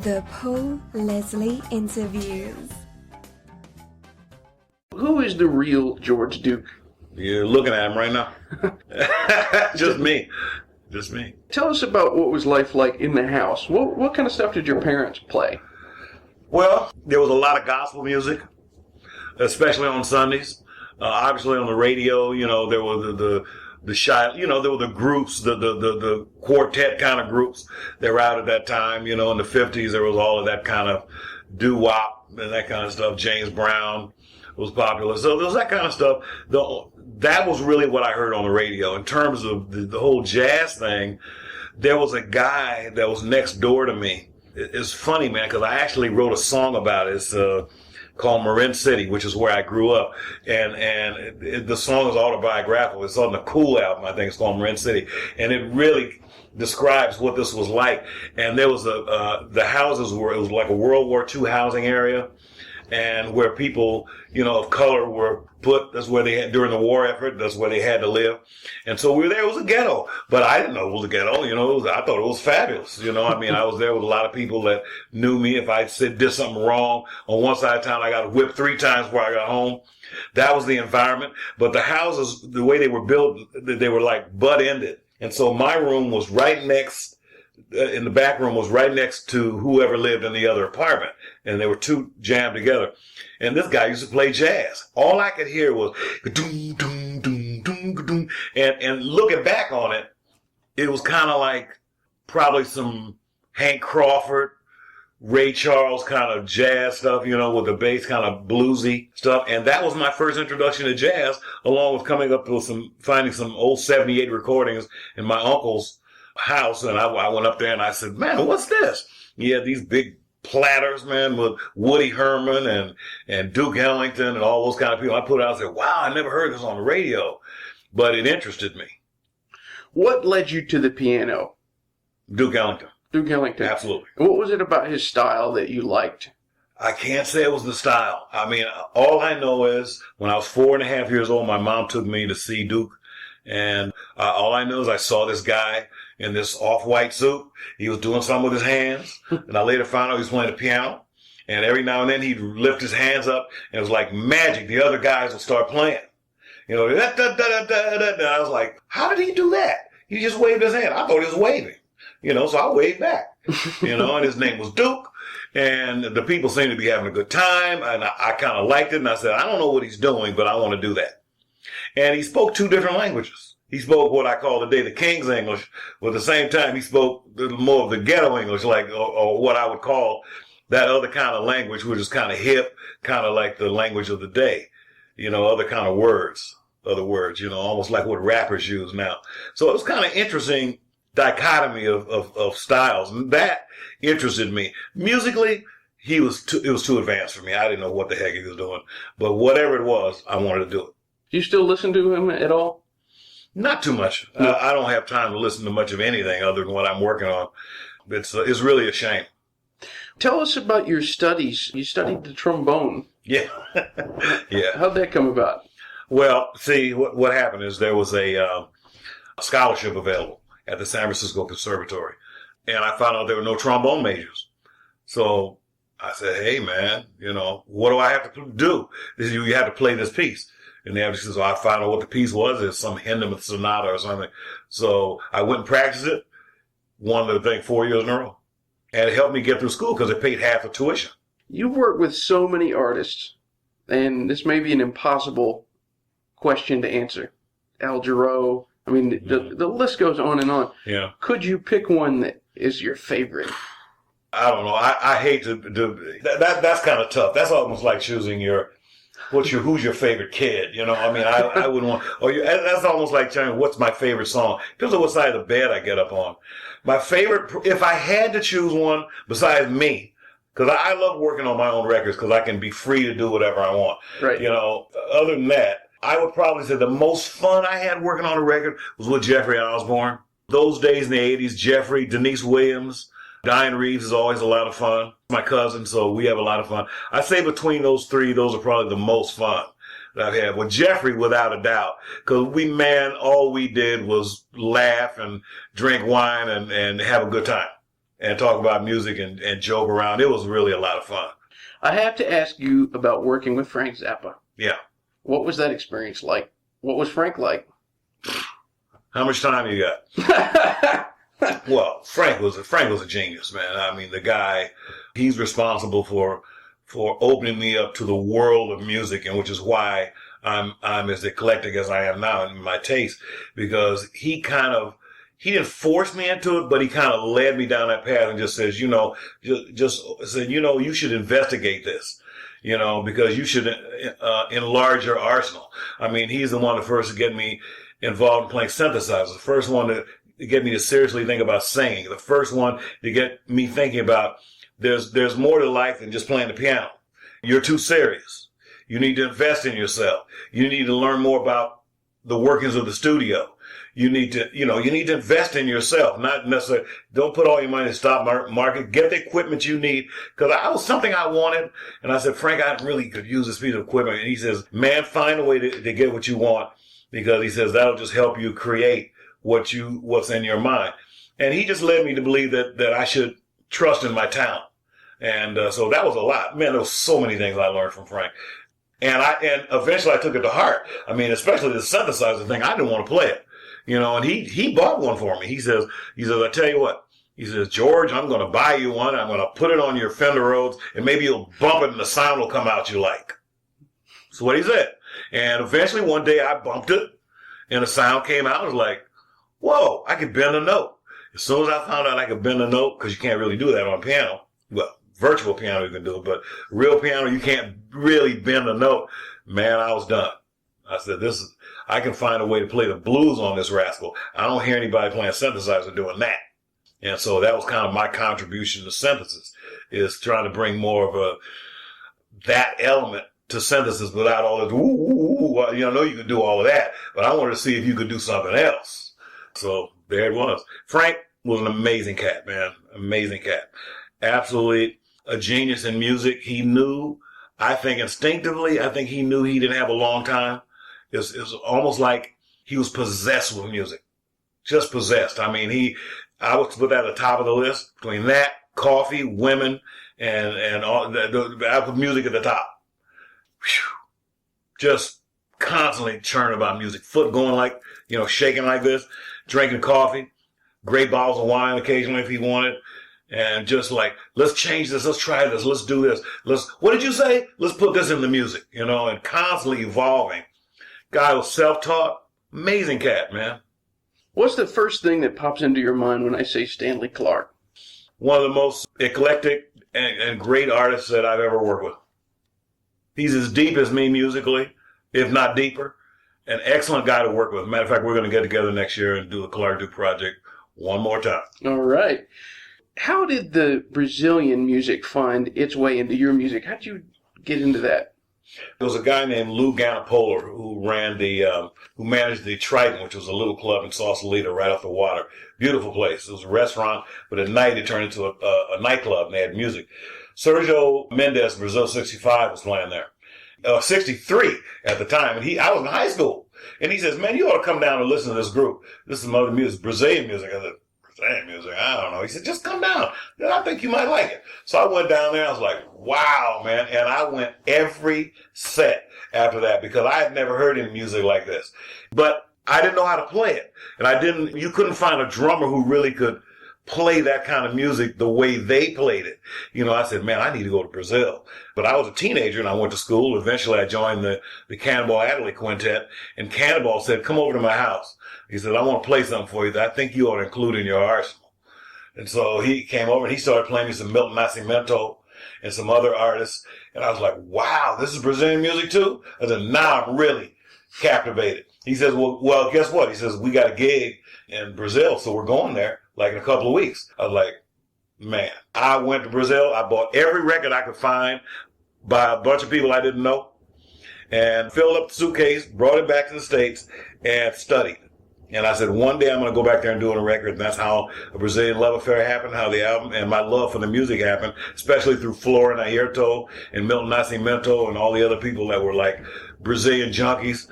The Paul Leslie Interviews. Who is the real George Duke? You're looking at him right now. Just me. Just me. Tell us about what was life like in the house. What kind of stuff did your parents play? Well, there was a lot of gospel music, especially on Sundays. Obviously on the radio, there were the shy, there were the groups, the quartet kind of groups that were out at that time. In the 50s, there was all of that kind of doo-wop and that kind of stuff. James Brown was popular. So there was that kind of stuff. That was really what I heard on the radio. In terms of the whole jazz thing, there was a guy that was next door to me. It's funny, man, because I actually wrote a song about it. It's called Marin City, which is where I grew up. And the song is autobiographical. It's on the Cool album, I think it's called Marin City. And it really describes what this was like. And there was the houses it was like a World War II housing area. And where people, of color were put, that's where they had, during the war effort, that's where they had to live. And so we were there, it was a ghetto. But I didn't know it was a ghetto, I thought it was fabulous. I was there with a lot of people that knew me. If I did something wrong on one side of town, I got whipped 3 times before I got home. That was the environment. But the houses, the way they were built, they were like butt-ended. And so my room was right next, in the back room was right next to whoever lived in the other apartment. And they were 2 jammed together. And this guy used to play jazz. All I could hear was doom, doom, doom, doom, doom. And looking back on it, it was kind of like probably some Hank Crawford, Ray Charles kind of jazz stuff, with the bass kind of bluesy stuff. And that was my first introduction to jazz, along with coming up with finding some old 78 recordings in my uncle's house. And I went up there and I said, man, what's this? He had these big platters, man, with Woody Herman and Duke Ellington and all those kind of people. I put it out and said, wow, I never heard this on the radio, but it interested me. What led you to the piano? Duke Ellington. Duke Ellington. Absolutely. What was it about his style that you liked? I can't say it was the style. I mean, all I know is when I was 4.5 years old, my mom took me to see Duke. And all I know is I saw this guy in this off-white suit. He was doing something with his hands. And I later found out he was playing the piano. And every now and then he'd lift his hands up, and it was like magic. The other guys would start playing. And I was like, how did he do that? He just waved his hand. I thought he was waving. So I waved back. And his name was Duke. And the people seemed to be having a good time. And I kind of liked it. And I said, I don't know what he's doing, but I want to do that. And he spoke 2 different languages. He spoke what I call today the King's English, but at the same time he spoke more of the ghetto English, or what I would call that other kind of language, which is kind of hip, kind of like the language of the day, other kind of other words, almost like what rappers use now. So it was kind of interesting dichotomy of styles, and that interested me. Musically, it was too advanced for me. I didn't know what the heck he was doing, but whatever it was, I wanted to do it. Do you still listen to him at all? Not too much. No. I don't have time to listen to much of anything other than what I'm working on. It's really a shame. Tell us about your studies. You studied the trombone. Yeah. Yeah. How'd that come about? Well, see, what happened is there was a scholarship available at the San Francisco Conservatory. And I found out there were no trombone majors. So I said, hey, man, what do I have to do? You have to play this piece. And they said, so I found out what the piece was. It's some Hindemith sonata or something. So I went and practiced it. Won the thing 4 years in a row. And it helped me get through school because it paid half the tuition. You've worked with so many artists, and this may be an impossible question to answer. Al Jarreau, the list goes on and on. Yeah. Could you pick one that is your favorite? I don't know. I hate to do that. That's kind of tough. That's almost like choosing who's your favorite kid? I wouldn't want, that's almost like telling what's my favorite song. Depends on what side of the bed I get up on. My favorite, if I had to choose one besides me, because I love working on my own records because I can be free to do whatever I want. Right. Other than that, I would probably say the most fun I had working on a record was with Jeffrey Osborne. Those days in the 80s, Jeffrey, Denise Williams, Diane Reeves is always a lot of fun. My cousin, so we have a lot of fun. I say between those 3, those are probably the most fun that I've had. With Jeffrey, without a doubt, because all we did was laugh and drink wine and have a good time. and talk about music and joke around. It was really a lot of fun. I have to ask you about working with Frank Zappa. Yeah. What was that experience like? What was Frank like? How much time you got? Well, Frank was a genius, man. I mean, the guy, he's responsible for opening me up to the world of music, and which is why I'm as eclectic as I am now in my taste, because he didn't force me into it, but he kind of led me down that path and just says, just said, you should investigate this, because you should enlarge your arsenal. I mean, he's the one that first to get me involved in playing synthesizers, the first one to get me to seriously think about singing, the first one to get me thinking about there's more to life than just playing the piano. You're too serious. You need to invest in yourself. You need to learn more about the workings of the studio. You need to invest in yourself, not necessarily, don't put all your money in the stock market. Get the equipment you need. Cause I was something I wanted. And I said, Frank, I really could use this piece of equipment. And he says, man, find a way to get what you want, because he says that'll just help you create what's in your mind. And he just led me to believe that I should trust in my talent. And so that was a lot. Man, there was so many things I learned from Frank. And eventually I took it to heart. I mean, especially the synthesizer thing, I didn't want to play it. And he bought one for me. He says, I tell you what, he says, George, I'm going to buy you one. I'm going to put it on your Fender Rhodes, and maybe you'll bump it and the sound will come out you like. That's what he said. And eventually one day I bumped it and the sound came out. I was like, whoa, I could bend a note. As soon as I found out I could bend a note, because you can't really do that on piano. Well, virtual piano you can do it, but real piano you can't really bend a note. Man, I was done. I said, I can find a way to play the blues on this rascal. I don't hear anybody playing synthesizer doing that. And so that was kind of my contribution to synthesis, is trying to bring more of that element to synthesis without all this, I know you can do all of that, but I wanted to see if you could do something else. So there it was. Frank was an amazing cat, man. Amazing cat. Absolutely a genius in music. He knew, I think instinctively, he knew he didn't have a long time. It was almost like he was possessed with music. Just possessed. I mean, I would put that at the top of the list. Between that, coffee, women, and all I put music at the top. Whew. Just constantly churning about music. Foot going like, shaking like this, drinking coffee, great bottles of wine occasionally if he wanted. And just like, let's change this, let's try this, let's do this. What did you say? Let's put this in the music, and constantly evolving. Guy was self-taught. Amazing cat, man. What's the first thing that pops into your mind when I say Stanley Clarke? One of the most eclectic and great artists that I've ever worked with. He's as deep as me musically, if not deeper. An excellent guy to work with. Matter of fact, we're going to get together next year and do the Clarke Duke project one more time. All right. How did the Brazilian music find its way into your music? How did you get into that? There was a guy named Lou Ganapola who managed the Triton, which was a little club in Sausalito right off the water. Beautiful place. It was a restaurant, but at night it turned into a nightclub and they had music. Sergio Mendes, Brazil 65, was playing there. 63 at the time, and I was in high school. And he says, man, you ought to come down and listen to this group. This is some other music, Brazilian music. I said, Brazilian music? I don't know. He said, just come down. I think you might like it. So I went down there. I was like, wow, man. And I went every set after that because I had never heard any music like this. But I didn't know how to play it. And you couldn't find a drummer who really could play that kind of music the way they played it. I said, man, I need to go to Brazil. But I was a teenager and I went to school. Eventually I joined the Cannonball Adderley Quintet, and Cannonball said, come over to my house. He said, I want to play something for you that I think you ought to include in your arsenal. And so he came over and he started playing me some Milton Nascimento and some other artists. And I was like, wow, this is Brazilian music too? I said, now I'm really captivated. He says, well, guess what? He says, we got a gig in Brazil, so we're going there like in a couple of weeks. I was like, man, I went to Brazil. I bought every record I could find by a bunch of people I didn't know and filled up the suitcase, brought it back to the States and studied. And I said, one day I'm going to go back there and do a record. And that's how A Brazilian Love Affair happened, how the album and my love for the music happened, especially through Flora and Ayrton and Milton Nascimento and all the other people that were like Brazilian junkies,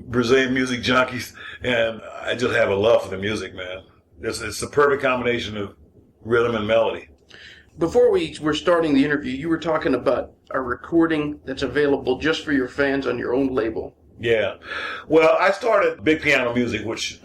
Brazilian music junkies. And I just have a love for the music, man. It's the perfect combination of rhythm and melody. Before we were starting the interview, you were talking about a recording that's available just for your fans on your own label. Yeah. Well, I started Big Piano Music, which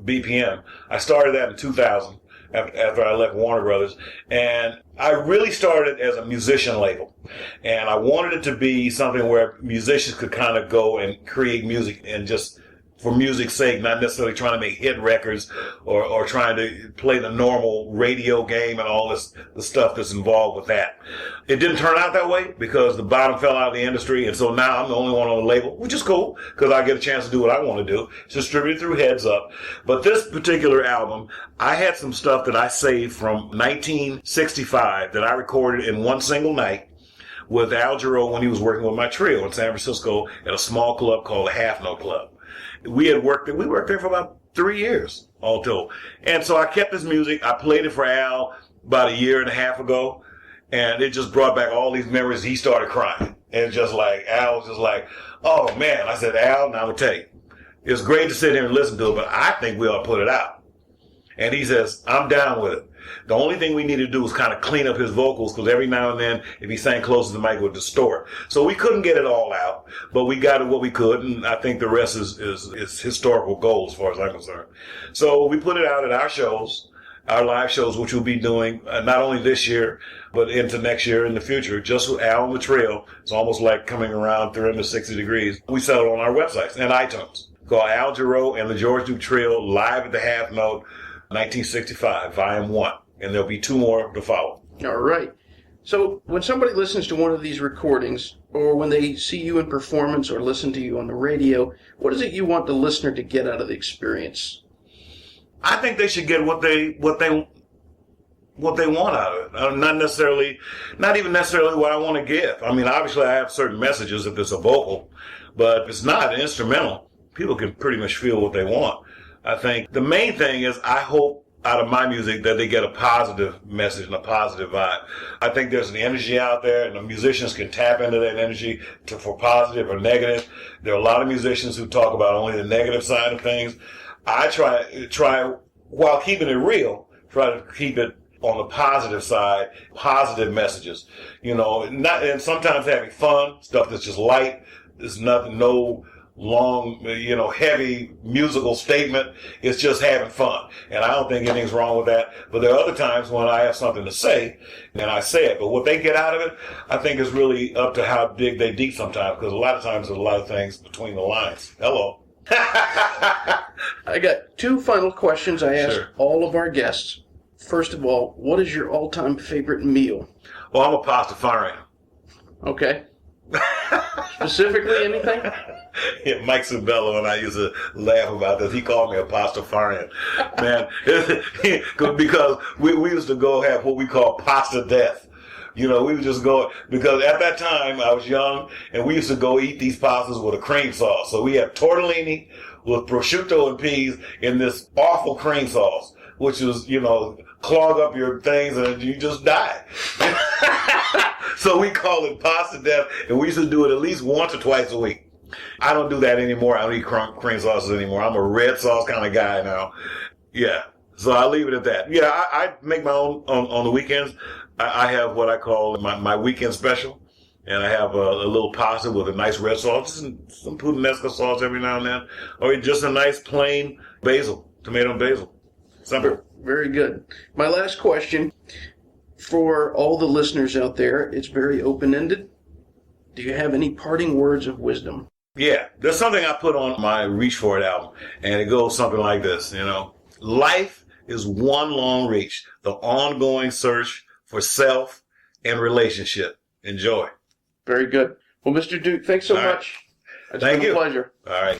BPM. I started that in 2000 after I left Warner Brothers. And I really started as a musician label. And I wanted it to be something where musicians could kind of go and create music and just for music's sake, not necessarily trying to make hit records or trying to play the normal radio game and all this the stuff that's involved with that. It didn't turn out that way because the bottom fell out of the industry, and so now I'm the only one on the label, which is cool because I get a chance to do what I want to do. It's distributed through Heads Up. But this particular album, I had some stuff that I saved from 1965 that I recorded in one single night with Al Jarreau when he was working with my trio in San Francisco at a small club called the Half Note Club. We worked there for about 3 years, all told. And so I kept this music. I played it for Al about a year and a half ago, and it just brought back all these memories. He started crying. And just like, Al was just like, oh man. I said, Al, now I'm going to tell you, it's great to sit here and listen to it, but I think we ought to put it out. And he says, I'm down with it. The only thing we need to do is kind of clean up his vocals because every now and then, if he sang close to the mic, it would distort. So we couldn't get it all out, but we got it what we could, and I think the rest is historical gold as far as I'm concerned. So we put it out at our shows, our live shows, which we'll be doing not only this year, but into next year in the future, just with Al and the Trio. It's almost like coming around 360 degrees. We sell it on our websites and iTunes. Called Al Jarreau and the George Duke Trio, live at the Half Note, 1965, Volume 1. And there'll be 2 more to follow. All right. So when somebody listens to one of these recordings, or when they see you in performance or listen to you on the radio, what is it you want the listener to get out of the experience? I think they should get what they want out of it. Not even necessarily what I want to give. I mean, obviously I have certain messages if it's a vocal, but if it's not an instrumental, people can pretty much feel what they want. I think the main thing is I hope out of my music that they get a positive message and a positive vibe. I think there's an energy out there, and the musicians can tap into that energy for positive or negative. There are a lot of musicians who talk about only the negative side of things. I try while keeping it real, try to keep it on the positive side, positive messages. And sometimes having fun, stuff that's just light. There's nothing, no long, heavy musical statement. It's just having fun. And I don't think anything's wrong with that. But there are other times when I have something to say, and I say it. But what they get out of it, I think is really up to how they deep sometimes. Because a lot of times there's a lot of things between the lines. Hello. I got 2 final questions I ask all of our guests. First of all, what is your all-time favorite meal? Well, I'm a pastafarian. Okay. Specifically anything? Yeah, Mike Sabello and I used to laugh about this. He called me a pastafarian. Man, because we used to go have what we call pasta death. We would just go, because at that time I was young, and we used to go eat these pastas with a cream sauce. So we had tortellini with prosciutto and peas in this awful cream sauce, which was, clog up your things and you just die. So we call it pasta death, and we used to do it at least once or twice a week. I don't do that anymore. I don't eat cream sauces anymore. I'm a red sauce kind of guy now. Yeah. So I'll leave it at that. Yeah, I make my own on the weekends. I have what I call my weekend special. And I have a little pasta with a nice red sauce and some puttanesca sauce every now and then. Or just a nice plain basil, tomato and basil. Simple. Very good. My last question for all the listeners out there, it's very open-ended. Do you have any parting words of wisdom? Yeah, there's something I put on my Reach For It album, and it goes something like this, Life is one long reach, the ongoing search for self and relationship. Enjoy. Very good. Well, Mr. Duke, thanks so much. It's been a pleasure. All right.